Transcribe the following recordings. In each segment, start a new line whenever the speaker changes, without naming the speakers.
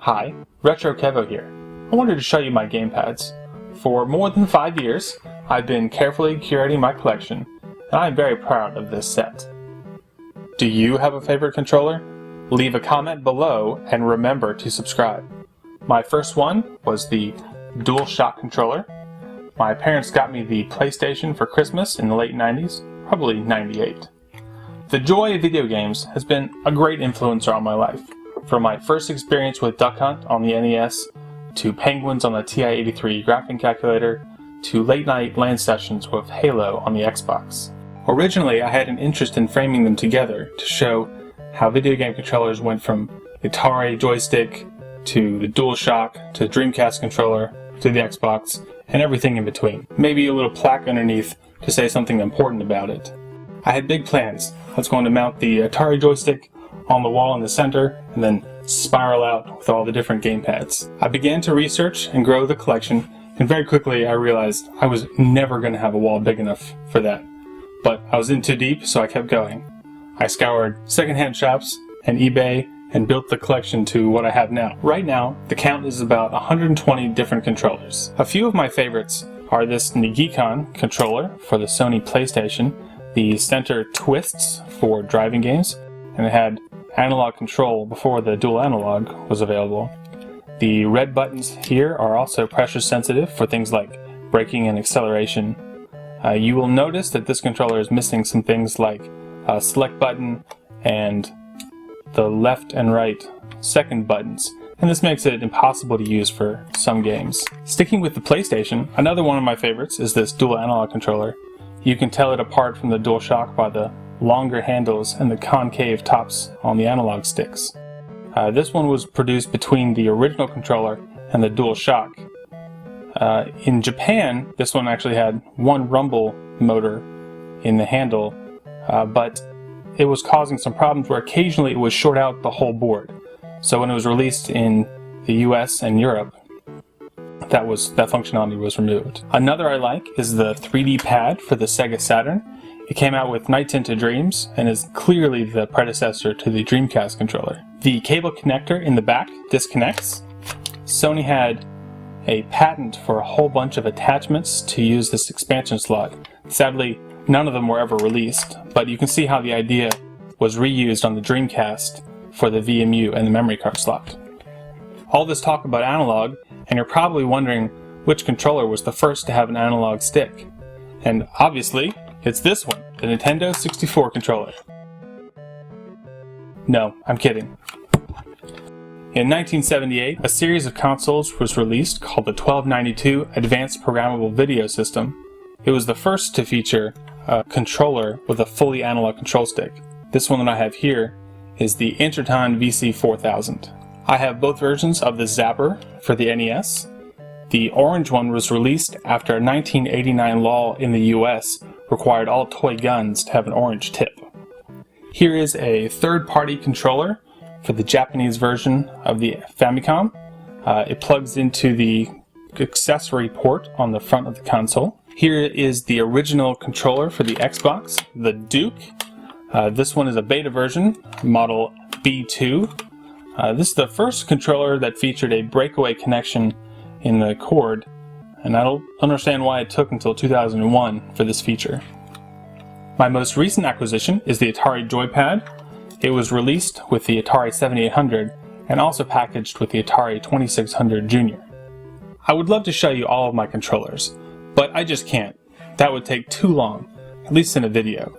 Hi, Retro Kevo here. I wanted to show you my gamepads. For more than 5 years, I've been carefully curating my collection, and I'm very proud of this set. Do you have a favorite controller? Leave a comment below and remember to subscribe. My first one was the DualShock controller. My parents got me the PlayStation for Christmas in the late 90s, probably 98. The joy of video games has been a great influencer on my life. From my first experience with Duck Hunt on the NES, to Penguins on the TI-83 graphing calculator, to late-night LAN sessions with Halo on the Xbox. Originally, I had an interest in framing them together to show how video game controllers went from Atari joystick to the DualShock to Dreamcast controller to the Xbox and everything in between. Maybe a little plaque underneath to say something important about it. I had big plans. I was going to mount the Atari joystick on the wall in the center and then spiral out with all the different gamepads. I began to research and grow the collection, and very quickly I realized I was never going to have a wall big enough for that. But I was in too deep, so I kept going. I scoured secondhand shops and eBay and built the collection to what I have now. Right now, the count is about 120 different controllers. A few of my favorites are this Nigicon controller for the Sony PlayStation, the center twists for driving games, and it had analog control before the dual analog was available. The red buttons here are also pressure sensitive for things like braking and acceleration. You will notice that this controller is missing some things like a select button and the left and right second buttons, and this makes it impossible to use for some games. Sticking with the PlayStation, another one of my favorites is this dual analog controller. You can tell it apart from the DualShock by the longer handles and the concave tops on the analog sticks. This one was produced between the original controller and the DualShock. In Japan, this one actually had one rumble motor in the handle, but it was causing some problems where occasionally it would short out the whole board. So when it was released in the US and Europe, that functionality was removed. Another I like is the 3D pad for the Sega Saturn. It came out with Nights into Dreams and is clearly the predecessor to the Dreamcast controller. The cable connector in the back disconnects. Sony had a patent for a whole bunch of attachments to use this expansion slot. Sadly, none of them were ever released, but you can see how the idea was reused on the Dreamcast for the VMU and the memory card slot. All this talk about analog, and you're probably wondering which controller was the first to have an analog stick. And obviously, it's this one, the Nintendo 64 controller. No, I'm kidding. In 1978, a series of consoles was released called the 1292 Advanced Programmable Video System. It was the first to feature a controller with a fully analog control stick. This one that I have here is the Interton VC4000. I have both versions of the Zapper for the NES. The orange one was released after a 1989 law in the US required all toy guns to have an orange tip. Here is a third-party controller for the Japanese version of the Famicom. It plugs into the accessory port on the front of the console. Here is the original controller for the Xbox, the Duke. This one is a beta version, model B2. This is the first controller that featured a breakaway connection in the cord, and I don't understand why it took until 2001 for this feature. My most recent acquisition is the Atari Joypad. It was released with the Atari 7800 and also packaged with the Atari 2600 Junior. I would love to show you all of my controllers, but I just can't. That would take too long, at least in a video.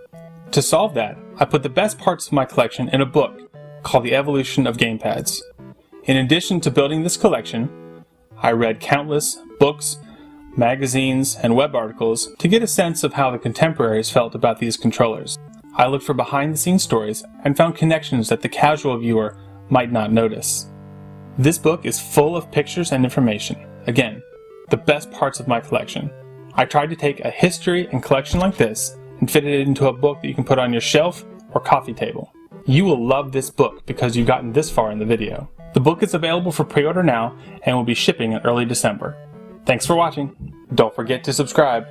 To solve that, I put the best parts of my collection in a book called The Evolution of Gamepads. In addition to building this collection, I read countless books, magazines, and web articles to get a sense of how the contemporaries felt about these controllers. I looked for behind-the-scenes stories and found connections that the casual viewer might not notice. This book is full of pictures and information. Again, the best parts of my collection. I tried to take a history and collection like this and fit it into a book that you can put on your shelf or coffee table. You will love this book because you've gotten this far in the video. The book is available for pre-order now and will be shipping in early December. Thanks for watching. Don't forget to subscribe.